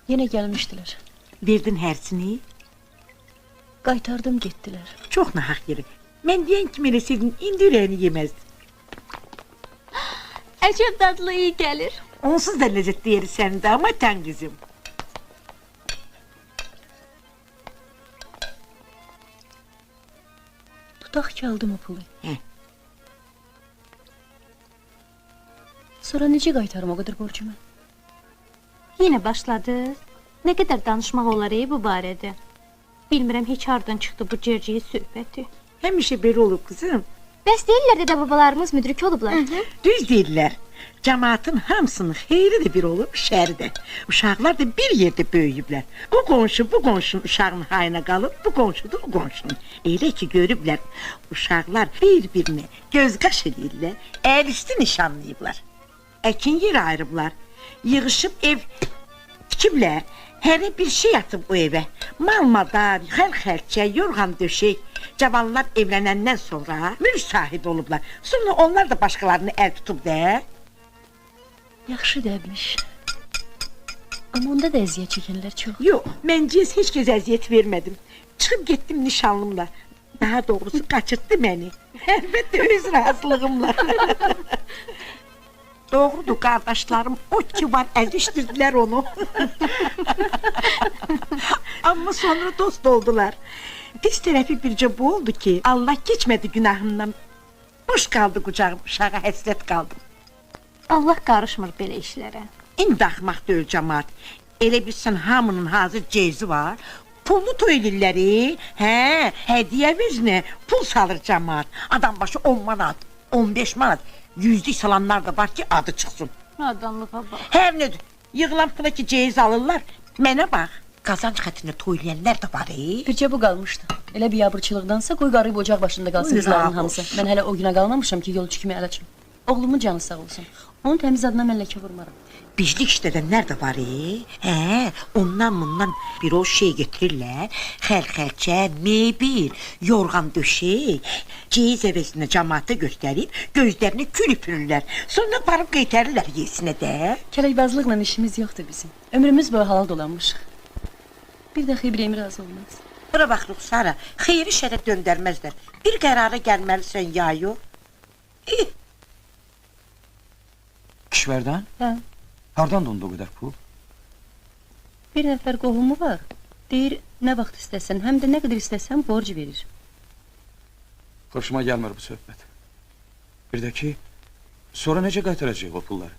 Yine gelmiştiler. Verdin hərsini? Qaytardım gettiler. Çox nahaq yeri. Mən deyən kimi eləsəydin, indi ürəyini yeməzdin. Əcəb dadlı iyi gəlir. Onsuz da ləzzətli yeri səndə, amma tən qızım. Tutaq ki aldım o pulu. Hə. Sonra necə qaytarım o qədər borcumu? Yine başladınız. Ne kadar danışmaq olar bu barədə. Bilmirəm heç hardan çıxdı bu cerciyi söhbəti. Həmişə belə olub qızım. Bəs deyirlər də babalarımız müdrik olublar. Düz deyirlər. Cəmaatın hamısının xeyri də bir olub, şəri də. Uşaqlar da bir yerdə böyüyüblər. Bu qonşu bu qonşunun uşağının hayına qalıb, bu qonşu da o qonşunun. Elə ki görüblər, uşaqlar bir-birinə göz qaş edirlər, əl üstü nişanlayıblar. Əkin yeri ayırıblar, yığışıb ev tikiblər. Hərə bir şey atıb o evə. Mal-madar, xəl-xəlçə, yorğan döşək. Cavanlar evlənəndən sonra mülk sahibi olublar. Sonra onlar da başqalarını əl tutub da. Yaxşı dəbmiş. Amma onda da əziyyət çəkənlər çox. Yox, mən heç kəs əziyyət vermədim. Çıxıb getdim nişanlımla. Daha doğrusu qaçırtdı məni. Əlbəttə öz razılığımla. Doğrudur, qardaşlarım o ki var, əzişdirdilər onu. Amma sonra dost oldular. Pis tərəfi bircə bu oldu ki, Allah keçmədi günahımdan. Boş qaldı qucağım, uşağa həsrət qaldım. Allah qarışmır belə işlərə. İndi axmaq deyil cəmaat. Elə bilsən hamının hazır ceyzi var. Pullu toylilləri, hədiyyə vezinə pul salır cəmaat. Adam başı 10 manat, 15 manat. Yüzlük salanlar da var ki adı çıxsın. Adamlığa bax. Hər nədir, yığılan pula ki ceyiz alırlar. Mənə bax, qazanc xətrinə toylayanlar da var. Bircə bu qalmışdı. Elə biabırçılıqdansa qoy qarıyıb ocaq başında qalsın qızların hamısı. Mən hələ o günə qalmamışam ki yolçu kimi əl açım. Oğlumun canı sağ olsun. Onun təmiz adına mən ləkə vurmaram. Bizlik işlədənlər də var. Ondan bundan bir o şey getirirlər. Xəl-xəlçə, meybil, yorğan döşək. Ceyiz əvəzinə cəmaata göstərib, gözlərini kül üpürürlər. Sonra varıb qaytarırlar yesinə də. Kələkbazlıqla işimiz yoxdur bizim. Ömrümüz boyu halal dolanmışıq. Bir dəxi İbrahim razı olmaz. Bura bax Ruxsara, xeyri şərə döndərməzlər. Bir qərara gəlməlisən ya yox. Kişverdən? Hə. Hardan dondu o qədər pul? Bir nəfər qohumu var. Deyir, nə vaxt istəsən, həm də nə qədər istəsən borc verir. Xoşuma gəlmir bu söhbət. Bir də ki, sonra necə qaytaracaq o pulları?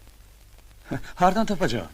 Hardan tapacağım?